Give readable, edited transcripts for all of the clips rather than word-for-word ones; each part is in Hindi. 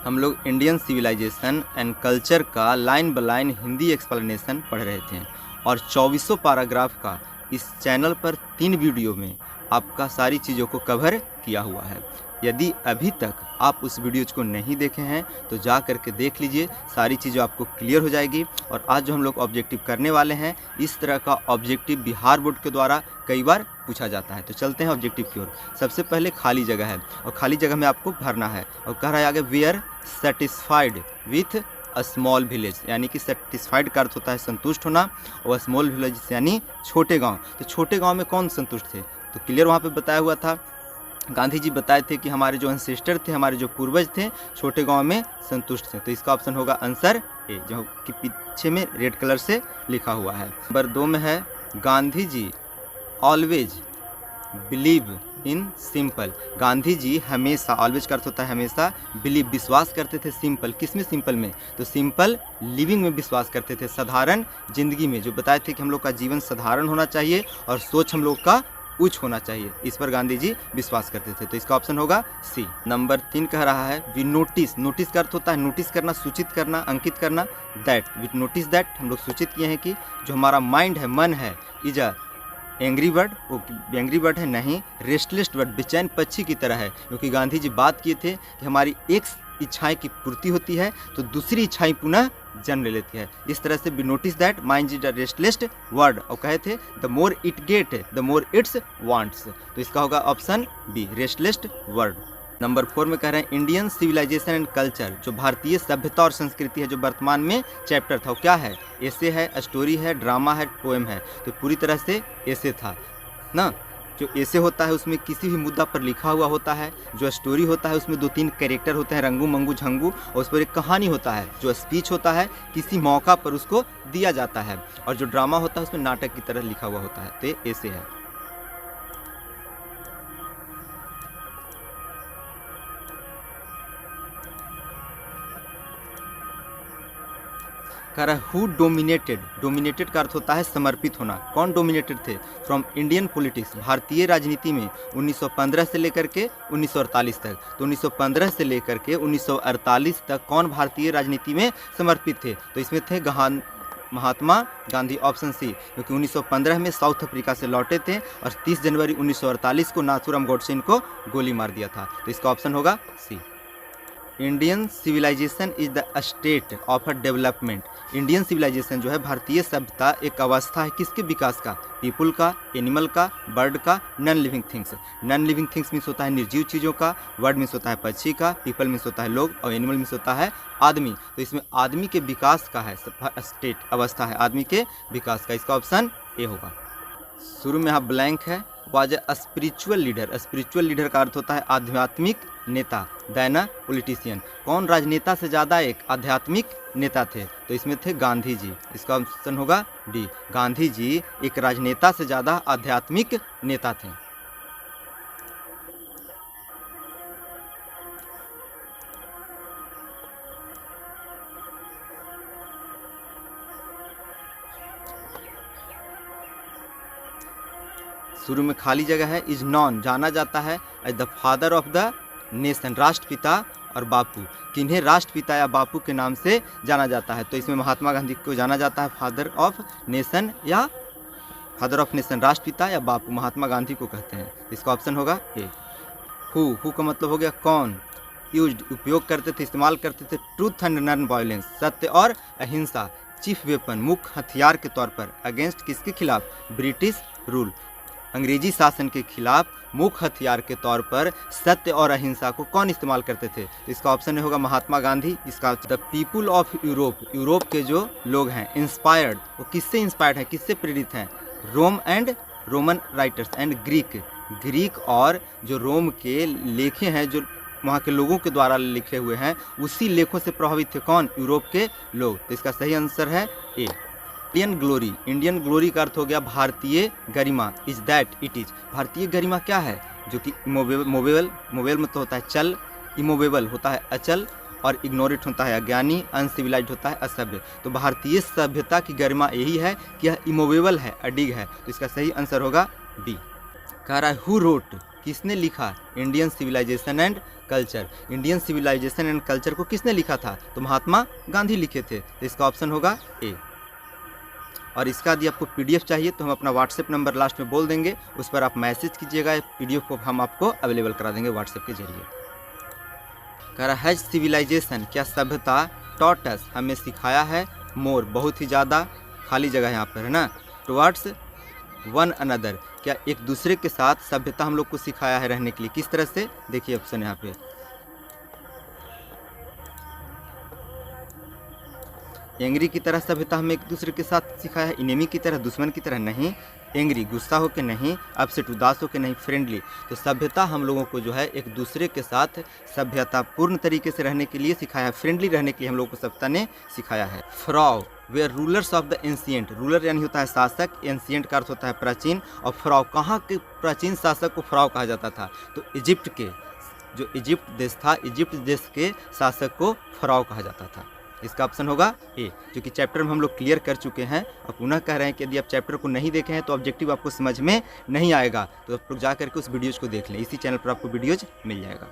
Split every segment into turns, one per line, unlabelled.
हम लोग इंडियन सिविलाइजेशन एंड कल्चर का line by line Hindi explanation पढ़ रहे थे और 2400 पैराग्राफ का इस चैनल पर 3 वीडियो में आपका सारी चीज़ों को कवर किया हुआ है। यदि अभी तक आप उस वीडियोज़ को नहीं देखे हैं तो जा करके देख लीजिए, सारी चीज़ें आपको क्लियर हो जाएगी। और आज जो हम लोग ऑब्जेक्टिव करने वाले हैं, इस तरह का ऑब्जेक्टिव बिहार बोर्ड के द्वारा कई बार पूछा जाता है। तो चलते हैं ऑब्जेक्टिव की ओर। सबसे पहले खाली जगह है और खाली जगह में आपको भरना है और कह रहा है आगे we are satisfied with a small village, यानी कि सेटिस्फाइड का अर्थ होता है संतुष्ट होना और स्मॉल विलेज यानी छोटे गांव। तो छोटे गांव में कौन संतुष्ट थे? तो क्लियर वहाँ पे बताया हुआ था, गांधी जी बताए थे कि हमारे जो एंसेस्टर थे, हमारे जो पूर्वज थे, छोटे गांव में संतुष्ट थे। तो इसका ऑप्शन होगा आंसर ए, जो कि पीछे में रेड कलर से लिखा हुआ है। नंबर 2 में है Gandhi ji always believe in simple. Gandhi ji हमेशा, ऑलवेज का अर्थ होता है हमेशा, बिलीव विश्वास करते थे सिंपल। किस में सिंपल में? तो सिंपल लिविंग में विश्वास करते थे, साधारण जिंदगी में। जो बताए थे कि हम लोग का जीवन साधारण होना चाहिए और सोच हम लोग का उच्च होना चाहिए, इस पर गांधी जी विश्वास करते थे। तो इसका ऑप्शन होगा सी। नंबर 3 कह रहा है वी नोटिस। नोटिस का अर्थ होता है नोटिस करना, सूचित करना, अंकित करना। दैट वी नोटिस दैट, हम लोग सूचित किए हैं कि जो हमारा माइंड है, मन है, इज अ एंग्री बर्ड। वो एंग्री बर्ड है नहीं, रेस्टलेस बर्ड, बेचैन पक्षी की तरह है। क्योंकि गांधी जी बात किए थे कि हमारी एक इच्छाएं की पूर्ति होती है तो दूसरी इच्छाएं पुनः जन्म ले लेती है। इस तरह से be notice that mind is a restless word, और कहे थे the more it get the more its wants. तो इसका होगा option B, restless word. Number 4 में कह रहे हैं इंडियन सिविलाइजेशन एंड कल्चर। जो भारतीय सभ्यता और संस्कृति है, जो वर्तमान में चैप्टर था, वो क्या है? एसे है, स्टोरी है, ड्रामा है, पोएम है। तो पूरी तरह से एसे था ना। जो ऐसे होता है उसमें किसी भी मुद्दा पर लिखा हुआ होता है। जो स्टोरी होता है उसमें 2-3 कैरेक्टर होते हैं, रंगू मंगू झंगू, और उस पर एक कहानी होता है। जो स्पीच होता है किसी मौका पर उसको दिया जाता है, और जो ड्रामा होता है उसमें नाटक की तरह लिखा हुआ होता है। तो ये ऐसे है। कह रहा है हु डोमिनेटेड। डोमिनेटेड का अर्थ होता है समर्पित होना। कौन डोमिनेटेड थे? फ्रॉम इंडियन पॉलिटिक्स, भारतीय राजनीति में 1915 से लेकर के 1948 तक। तो 1915 से लेकर के 1948 तक कौन भारतीय राजनीति में समर्पित थे? तो इसमें थे महात्मा गांधी, ऑप्शन सी। क्योंकि 1915 में साउथ अफ्रीका से लौटे थे और 30 जनवरी 1948 को नाथूराम गोडसे इनको गोली मार दिया था। तो इसका ऑप्शन होगा C. Indian civilization is the state of a development. Indian civilization जो है, भारतीय सभ्यता एक अवस्था है किसके विकास का? पीपुल का, एनिमल का, बर्ड का, non living things. Non living things means होता है निर्जीव चीज़ों का, बर्ड मीन्स होता है पक्षी का, पीपल मीन्स होता है लोग, और एनिमल मीन्स होता है आदमी। तो इसमें आदमी के विकास का है, स्टेट अवस्था है आदमी के विकास का। इसका ऑप्शन ए होगा। शुरू में यहाँ ब्लैंक है। Was a spiritual leader. Spiritual leader का अर्थ होता है आध्यात्मिक नेता, दैन अ पॉलिटिशियन। कौन राजनेता से ज़्यादा एक आध्यात्मिक नेता थे? तो इसमें थे गांधी जी। इसका ऑप्शन होगा डी, गांधी जी एक राजनेता से ज़्यादा आध्यात्मिक नेता थे। शुरू में खाली जगह है। इज नॉन, जाना जाता है as the father of the nation, राष्ट्रपिता और बापू। किन्हें राष्ट्रपिता या बापू के नाम से जाना जाता है? तो इसमें महात्मा गांधी को जाना जाता है फादर ऑफ नेशन, या फादर ऑफ नेशन राष्ट्रपिता या बापू, महात्मा गांधी को कहते हैं। इसका ऑप्शन होगा ए। हु का मतलब हो गया कौन। यूज्ड, उपयोग करते थे, इस्तेमाल करते थे। ट्रूथ एंड नॉन वायलेंस, सत्य और अहिंसा। चीफ वेपन, मुख्य हथियार के तौर पर। अगेंस्ट, किसके खिलाफ? ब्रिटिश रूल, अंग्रेजी शासन के खिलाफ मुख्य हथियार के तौर पर सत्य और अहिंसा को कौन इस्तेमाल करते थे? इसका ऑप्शन होगा महात्मा गांधी। इसका the people of Europe, Europe के जो लोग हैं, इंस्पायर्ड, वो किससे इंस्पायर्ड है, किससे प्रेरित हैं? Rome and Roman writers and Greek, Greek और जो रोम के लेखे हैं, जो वहाँ के लोगों के द्वारा लिखे हुए हैं, उसी लेखों से प्रभावित थे कौन? यूरोप के लोग। तो इसका सही आंसर है A. Indian glory. Indian glory का अर्थ हो गया भारतीय गरिमा। Is that, it is. भारतीय गरिमा क्या है? जो कि मोवेबल मतलब होता है चल, इमोवेबल होता है अचल, और इग्नोरेट होता है अज्ञानी, अनसिविलाइज्ड होता है असभ्य। तो भारतीय सभ्यता की गरिमा यही है कि यह इमोवेबल है, अडिग है। तो इसका सही आंसर होगा बी। कह रहा है हु रोट, किसने लिखा? Indian civilization and culture. Indian civilization and culture को किसने लिखा था? तो महात्मा गांधी लिखे थे। तो इसका ऑप्शन होगा ए। और इसका यदि आपको पीडीएफ चाहिए तो हम अपना व्हाट्सएप नंबर लास्ट में बोल देंगे, उस पर आप मैसेज कीजिएगा, पीडीएफ को हम आपको अवेलेबल करा देंगे व्हाट्सएप के जरिए। कह रहा है सिविलाइजेशन, क्या सभ्यता टॉट अस, हमें सिखाया है, मोर, बहुत ही ज़्यादा, खाली जगह यहाँ पर है ना, टुवर्ड्स वन अनदर, क्या एक दूसरे के साथ सभ्यता हम लोग को सिखाया है रहने के लिए। किस तरह से? देखिए ऑप्शन यहाँ पे, एंग्री की तरह सभ्यता हमें एक दूसरे के साथ सिखाया है, इनेमी की तरह, दुश्मन की तरह नहीं, एंग्री गुस्सा हो के नहीं, अपसेट उदास हो के नहीं, फ्रेंडली। तो सभ्यता हम लोगों को जो है एक दूसरे के साथ सभ्यतापूर्ण तरीके से रहने के लिए सिखाया है, फ्रेंडली रहने के लिए हम लोगों को सभ्यता ने सिखाया है। फ्राउ, were rulers of the ancient, ruler यानी होता है शासक, एंशिएंट का अर्थ होता है प्राचीन, और फ्राउ, कहाँ के प्राचीन शासक को फ्राउ कहा जाता था? तो इजिप्ट के, जो इजिप्ट देश था, इजिप्ट देश के शासक को फ्राउ कहा जाता था। इसका ऑप्शन होगा ए, जो कि चैप्टर में हम लोग क्लियर कर चुके हैं और पुनः कह रहे हैं कि यदि आप चैप्टर को नहीं देखे हैं तो ऑब्जेक्टिव आपको समझ में नहीं आएगा, तो आप लोग जा करके उस वीडियोज़ को देख लें, इसी चैनल पर आपको वीडियोज़ मिल जाएगा।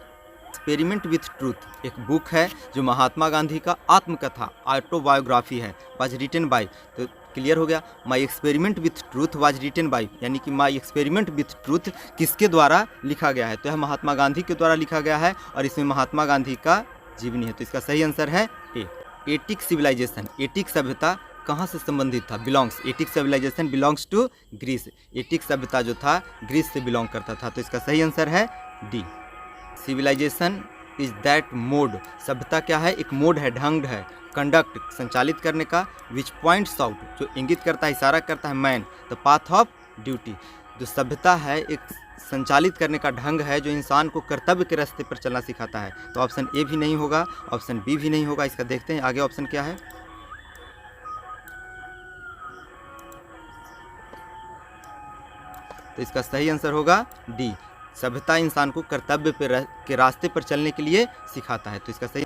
एक्सपेरिमेंट विथ ट्रूथ एक बुक है जो महात्मा गांधी का आत्मकथा ऑटोबायोग्राफी है, वाज रिटन बाय, तो क्लियर हो गया। My experiment with truth was written by, यानी कि माई एक्सपेरिमेंट विथ ट्रूथ किसके द्वारा लिखा गया है? तो यह महात्मा गांधी के द्वारा लिखा गया है और इसमें महात्मा गांधी का जीवनी है। तो इसका सही आंसर है ए। एटिक सिविलाइजेशन, एटिक सभ्यता कहाँ से संबंधित था? Belongs, Attic civilization belongs to Greece, Attic सभ्यता जो था ग्रीस से बिलोंग करता था। तो इसका सही आंसर है D. Civilization is that mode, सभ्यता क्या है? एक मोड है, ढंग है, कंडक्ट संचालित करने का, विच पॉइंट्स आउट, जो इंगित करता है, इशारा करता है, man the path of duty, जो सभ्यता है एक संचालित करने का ढंग है जो इंसान को कर्तव्य के रास्ते पर चलना सिखाता है। तो ऑप्शन ए भी नहीं होगा, ऑप्शन बी भी नहीं होगा। इसका देखते हैं आगे ऑप्शन क्या है। तो इसका सही आंसर होगा डी, सभ्यता इंसान को कर्तव्य के रास्ते पर चलने के लिए सिखाता है। तो इसका सही,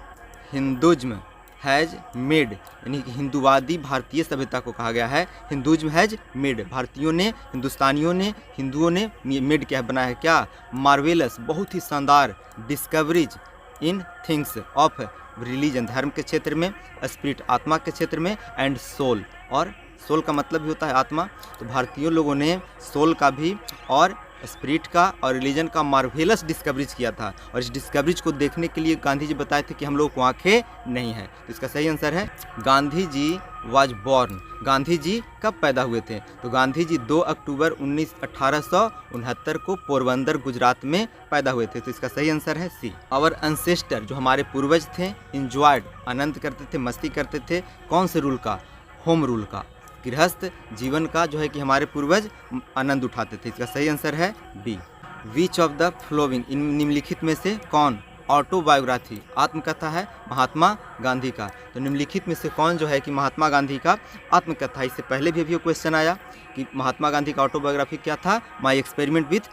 हिंदुज्म हैज मेड, यानी कि हिंदुवादी भारतीय सभ्यता को कहा गया है, हिंदुज्म हैज मेड, भारतीयों ने, हिंदुस्तानियों ने, हिंदुओं ने मेड क्या बनाया है? क्या? मार्वेलस, बहुत ही शानदार, discoveries in things of religion, धर्म के क्षेत्र में, स्पिरिट आत्मा के क्षेत्र में, एंड सोल, और सोल का मतलब भी होता है आत्मा। तो भारतीय लोगों ने सोल का भी और स्पिरिट का और रिलीजन का मार्वेलस डिस्कवरीज किया था, और इस डिस्कवरीज को देखने के लिए गांधी जी बताए थे कि हम लोग को आंखें नहीं है। तो इसका सही आंसर है गांधी जी वाज बॉर्न, गांधी जी कब पैदा हुए थे? तो गांधी जी 2 अक्टूबर 1869 को पोरबंदर गुजरात में पैदा हुए थे। तो इसका सही आंसर है सी। आवर एंसेस्टर, जो हमारे पूर्वज थे, इंजॉयड, आनंद करते थे, मस्ती करते थे, कौन से रूल का? होम रूल का, गृहस्थ जीवन का जो है कि हमारे पूर्वज आनंद उठाते थे। इसका सही आंसर है B. Which of the following, इन निम्नलिखित में से कौन ऑटोबायोग्राफी, आत्मकथा है महात्मा गांधी का? तो निम्नलिखित में से कौन जो है कि महात्मा गांधी का आत्मकथा? इससे पहले भी अभी क्वेश्चन आया कि महात्मा गांधी का ऑटोबायोग्राफी क्या था? माई एक्सपेरिमेंट विथ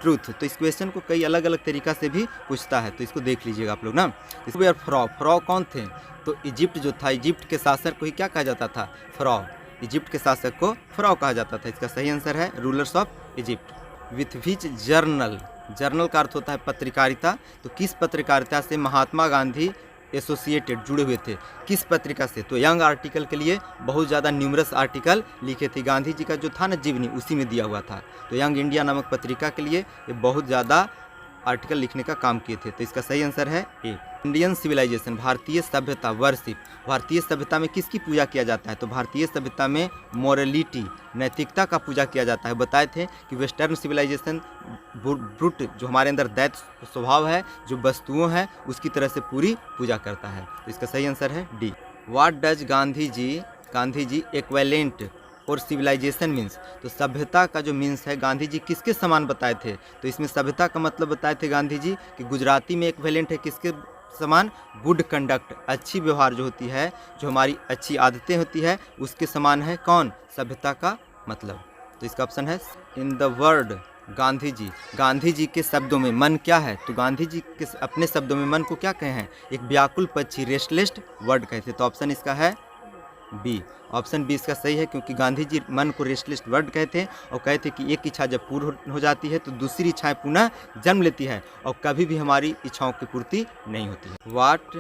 ट्रूथ। तो इस क्वेश्चन को कई अलग अलग तरीका से भी पूछता है, तो इसको देख लीजिएगा आप लोग ना। इसको फ्राउ कौन थे? तो इजिप्ट जो था, इजिप्ट के शासक को ही क्या कहा जाता था? फ्राउ, इजिप्ट के शासक को फ्राउ कहा जाता था। इसका सही आंसर है rulers of Egypt. With which journal, journal का अर्थ होता है पत्रकारिता, तो किस पत्रकारिता से महात्मा गांधी एसोसिएटेड, जुड़े हुए थे? किस पत्रिका से? तो यंग आर्टिकल के लिए बहुत ज़्यादा न्यूमरस आर्टिकल लिखे थे, गांधी जी का जो था ना जीवनी, उसी में दिया हुआ था। तो यंग इंडिया नामक पत्रिका के लिए ये बहुत ज़्यादा आर्टिकल लिखने का काम किए थे। तो इसका सही आंसर है ए। इंडियन सिविलाइजेशन, भारतीय सभ्यता, वर्शिप, भारतीय सभ्यता में किसकी पूजा किया जाता है? तो भारतीय सभ्यता में मोरलिटी, नैतिकता का पूजा किया जाता है। बताए थे कि वेस्टर्न सिविलाइजेशन ब्रूट, जो हमारे अंदर दैत्य स्वभाव है, जो वस्तुओं हैं उसकी तरह से पूरी पूजा करता है। तो इसका सही आंसर है D. What does Gandhi ji equivalent और सिविलाइजेशन मीन्स, तो सभ्यता का जो मीन्स है गांधी जी किसके समान बताए थे? तो इसमें सभ्यता का मतलब बताए थे गांधी जी कि गुजराती में एक्विवेलेंट है किसके समान? गुड कंडक्ट, अच्छी व्यवहार जो होती है, जो हमारी अच्छी आदतें होती है, उसके समान है कौन? सभ्यता का मतलब। तो इसका ऑप्शन है in the word Gandhi ji के शब्दों में मन क्या है? तो गांधी जी के अपने शब्दों में मन को क्या कहे हैं? एक व्याकुल पक्षी, रेस्टलेस वर्ड कहते। तो ऑप्शन इसका है बी। ऑप्शन बी इसका सही है, क्योंकि गांधी जी मन को रेस्टलेस वर्ड कहते हैं और कहते हैं कि एक इच्छा जब पूर्ण हो जाती है तो दूसरी इच्छाएं पुनः जन्म लेती है और कभी भी हमारी इच्छाओं की पूर्ति नहीं होती है। What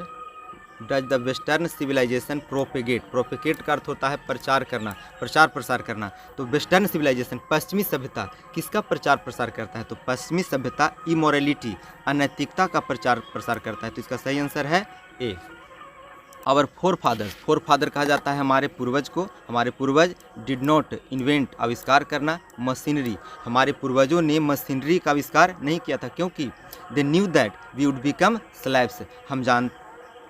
does the western civilization propagate? Propagate का अर्थ होता है प्रचार करना, प्रचार प्रसार करना। तो वेस्टर्न सिविलाइजेशन पश्चिमी सभ्यता किसका प्रचार प्रसार करता है? तो पश्चिमी सभ्यता इमोरलिटी अनैतिकता का प्रचार प्रसार करता है। तो इसका सही आंसर है ए। आवर फोर फादर कहा जाता है हमारे पूर्वज को। हमारे पूर्वज डिड नॉट इन्वेंट आविष्कार करना मशीनरी। हमारे पूर्वजों ने मशीनरी का आविष्कार नहीं किया था, क्योंकि they knew that we would become slaves.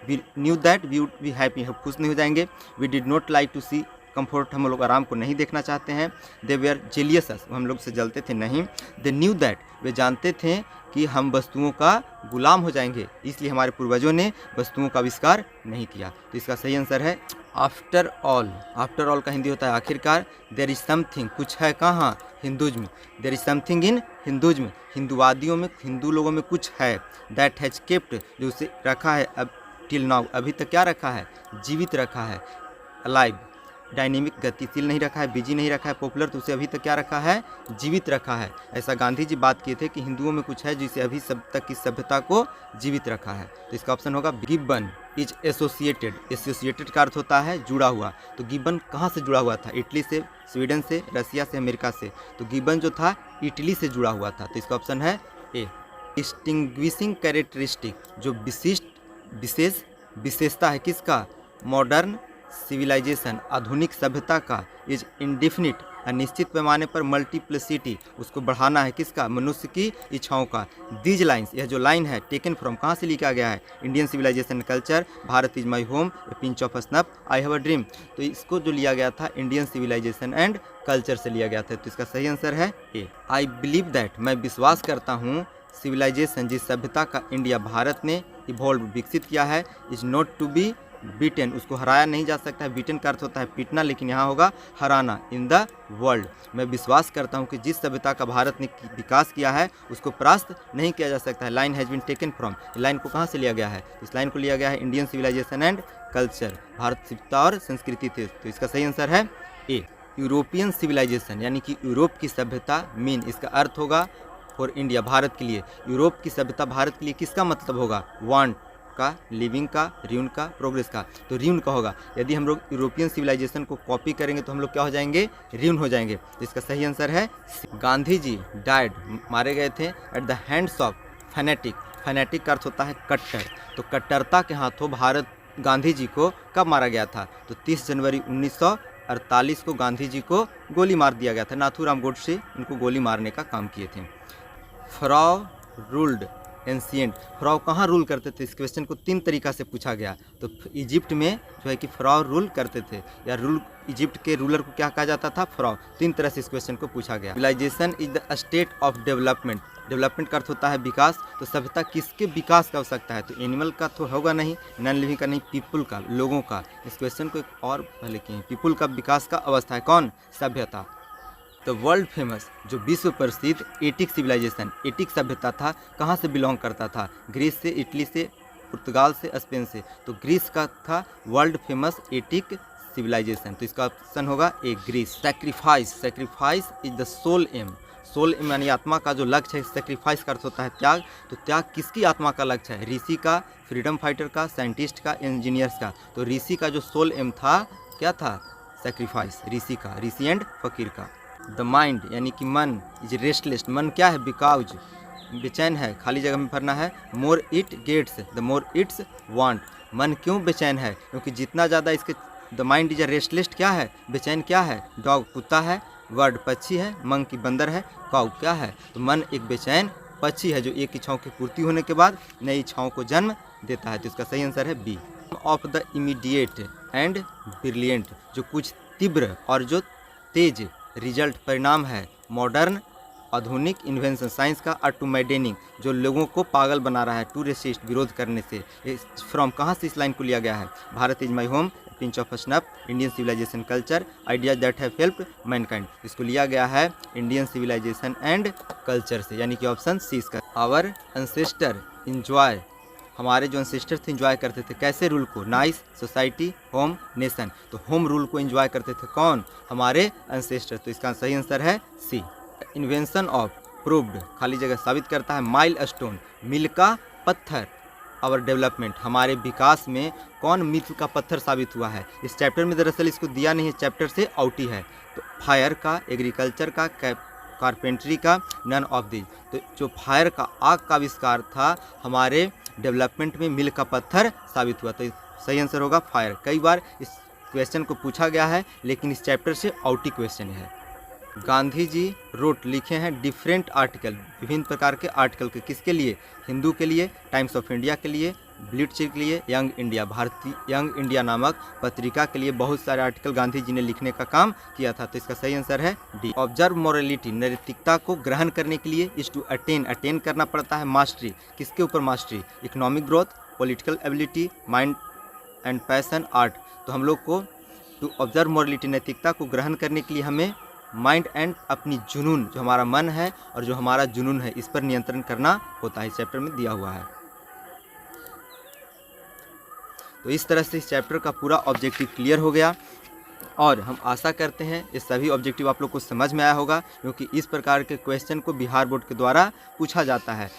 We knew that we would be happy, हम खुश नहीं हो जाएंगे। We did not like to see comfort, हम लोग आराम को नहीं देखना चाहते हैं। दे वेयर जेलियस, हम लोग से जलते थे नहीं। दे न्यू दैट, वे जानते थे कि हम वस्तुओं का गुलाम हो जाएंगे, इसलिए हमारे पूर्वजों ने वस्तुओं का आविष्कार नहीं किया। तो इसका सही आंसर है आफ्टर ऑल। आफ्टर ऑल का हिंदी होता है आखिरकार। देयर इज समथिंग, कुछ है कहाँ? Hinduism. There is something in Hinduism, हिंदुवादियों में, हिंदू लोगों में कुछ है। दैट हैज केप्ट, जो उसे रखा है अब टिल नाउ, अभी तक क्या रखा है? जीवित रखा है। अलाइव, डायनेमिक गतिशील नहीं रखा है, बिजी नहीं रखा है। पॉपुलर, तो उसे अभी तक क्या रखा है? जीवित रखा है। ऐसा गांधी जी बात किए थे कि हिंदुओं में कुछ है जिसे अभी सब तक की सभ्यता को जीवित रखा है। तो इसका ऑप्शन होगा गिब्बन इज एसोसिएटेड। एसोसिएटेड का अर्थ होता है जुड़ा हुआ। तो गिब्बन कहाँ से जुड़ा हुआ था? इटली से, स्वीडन से, रसिया से, अमेरिका से। तो गिब्बन जो था इटली से जुड़ा हुआ था। तो इसका ऑप्शन है ए। डिस्टिंग्विशिंग कैरेक्टरिस्टिक, जो विशेषता है किसका? मॉडर्न सिविलाइजेशन, आधुनिक सभ्यता का। इज इंडिफिनिट, अनिश्चित पैमाने पर। मल्टीप्लिसिटी, उसको बढ़ाना है किसका? मनुष्य की इच्छाओं का। दीज लाइन्स, यह जो लाइन है टेकन फ्रॉम, कहाँ से लिखा गया है? Indian civilization culture, Bharat is my home, pinch of snuff, I have a dream. तो इसको जो लिया गया था इंडियन सिविलाइजेशन एंड कल्चर से लिया गया था। तो इसका सही आंसर है ए। आई बिलीव दैट, मैं विश्वास करता हूँ, सिविलाइजेशन, जिस सभ्यता का इंडिया भारत ने इवॉल्व विकसित किया है, is not to be beaten, उसको हराया नहीं जा सकता है। बीटन का अर्थ होता है पीटना, लेकिन यहाँ होगा हराना। इन द वर्ल्ड, मैं विश्वास करता हूँ कि जिस सभ्यता का भारत ने विकास किया है उसको परास्त नहीं किया जा सकता है। Line has been taken from, line को कहाँ से लिया गया है? इस लाइन को लिया गया है Indian civilization and culture, Bharat सभ्यता और संस्कृति थे। तो इसका सही आंसर है ए। यूरोपियन सिविलाइजेशन, यानी कि यूरोप की सभ्यता, मीन इसका अर्थ होगा फॉर इंडिया, भारत के लिए। यूरोप की सभ्यता भारत के लिए किसका मतलब होगा? वांट का, लिविंग का, र्यून का, प्रोग्रेस का। तो र्यून का होगा। यदि हम लोग यूरोपियन सिविलाइजेशन को कॉपी करेंगे तो हम लोग क्या हो जाएंगे? र्यून हो जाएंगे। तो इसका सही आंसर है गांधी जी डाइड, मारे गए थे at the hands of fanatic. Fanatic का अर्थ होता है कट्टर। तो कट्टरता के हाथों भारत गांधी जी को कब मारा गया था? तो 30 जनवरी 1948 को गांधी जी को गोली मार दिया गया था। नाथूराम गोडसे उनको गोली मारने का काम किए थे। फ्राउ रूल्ड एंशिएंट, फ्राउ कहाँ रूल करते थे? इस क्वेश्चन को 3 तरीका से पूछा गया। तो इजिप्ट में जो है कि फ्राउ रूल करते थे, या रूल इजिप्ट के रूलर को क्या कहा जाता था? फ्राउ। 3 तरह से इस क्वेश्चन को पूछा गया। Civilization is the state of development. Development का अर्थ होता है विकास। तो सभ्यता किसके विकास का आवश्यकता है? तो एनिमल का तो होगा नहीं, नॉन लिविंग का नहीं, पीपुल का, लोगों का। इस क्वेश्चन को एक और पहले किए, पीपुल का विकास का अवस्था है कौन? सभ्यता। तो वर्ल्ड फेमस, जो विश्व प्रसिद्ध एटिक सिविलाइजेशन, एटिक सभ्यता था, कहाँ से बिलोंग करता था? ग्रीस से, इटली से, पुर्तगाल से, स्पेन से। तो ग्रीस का था वर्ल्ड फेमस एटिक सिविलाइजेशन। तो इसका ऑप्शन होगा A, Greece. Sacrifice, sacrifice is the soul aim. Soul aim यानी आत्मा का जो लक्ष्य है। सैक्रिफाइस का अर्थ होता है त्याग। तो त्याग किसकी आत्मा का लक्ष्य है? ऋषि का, फ्रीडम फाइटर का, साइंटिस्ट का, इंजीनियर्स का। तो ऋषि का जो सोल एम था क्या था? सैक्रिफाइस, ऋषि का, ऋषि एंड फकीर का। द माइंड यानी कि मन इज रेस्टलेस, मन क्या है? बिकॉज, बेचैन है, खाली जगह में भरना है। More it gets, the more its want, मन क्यों बेचैन है? क्योंकि जितना ज़्यादा इसके, द माइंड इज रेस्टलेस क्या है? बेचैन क्या है? डॉग कुत्ता है, वर्ड पक्षी है, मंकी बंदर है, काउ क्या है? तो मन एक बेचैन पक्षी है जो एक इच्छाओं की पूर्ति होने के बाद नई इच्छाओं को जन्म देता है। तो इसका सही आंसर है B. Of the immediate and brilliant, जो कुछ तीव्र और जो तेज, रिजल्ट परिणाम है। मॉडर्न आधुनिक इन्वेंशन, साइंस का। और टू मैडेनिंग, जो लोगों को पागल बना रहा है। टू रेसिस्ट, विरोध करने से। फ्रॉम कहाँ से इस लाइन को लिया गया है? Bharat is my home, pinch of snuff, Indian civilization culture, ideas that have helped mankind. इसको लिया गया है इंडियन सिविलाइजेशन एंड कल्चर से, यानी कि ऑप्शन सी इसका। आवर एंसेस्टर इंजॉय हमारे जो एंसेस्टर्स थे एंजॉय करते थे कैसे रूल को, नाइस, सोसाइटी, होम, नेशन। तो होम रूल को एंजॉय करते थे कौन, हमारे एंसेस्टर। तो इसका सही आंसर है सी। इन्वेंशन ऑफ प्रूव्ड, खाली जगह साबित करता है माइल स्टोन, मील का पत्थर। और डेवलपमेंट, हमारे विकास में कौन मील का पत्थर साबित हुआ है। इस चैप्टर में दरअसल इसको दिया नहीं है, चैप्टर से आउट ही है। तो फायर का, एग्रीकल्चर का, कारपेंट्री का, नन ऑफ दिस। तो जो फायर का, आग का आविष्कार था, हमारे डेवलपमेंट में मील का पत्थर साबित हुआ। तो सही आंसर होगा फायर। कई बार इस क्वेश्चन को पूछा गया है लेकिन इस चैप्टर से आउट ही क्वेश्चन है। गांधी जी रोट, लिखे हैं डिफरेंट आर्टिकल, विभिन्न प्रकार के आर्टिकल के, किसके लिए, हिंदू के लिए, टाइम्स ऑफ इंडिया के लिए, ब्लिट्ज के लिए, यंग इंडिया, भारतीय यंग इंडिया नामक पत्रिका के लिए बहुत सारे आर्टिकल गांधी जी ने लिखने का काम किया था। तो इसका सही आंसर है डी। ऑब्जर्व मोरलिटी, नैतिकता को ग्रहण करने के लिए इज टू अटेन, अटेन करना पड़ता है मास्टरी, किसके ऊपर mastery, economic growth, political ability, mind and passion, art. तो हम लोग को टू ऑब्जर्व मोरलिटी, नैतिकता को ग्रहण करने के लिए हमें माइंड एंड अपनी जुनून, जो हमारा मन है और जो हमारा जुनून है, इस पर नियंत्रण करना होता है, इस चैप्टर में दिया हुआ है। तो इस तरह से इस चैप्टर का पूरा ऑब्जेक्टिव क्लियर हो गया और हम आशा करते हैं ये सभी ऑब्जेक्टिव आप लोग को समझ में आया होगा, क्योंकि इस प्रकार के क्वेश्चन को बिहार बोर्ड के द्वारा पूछा जाता है।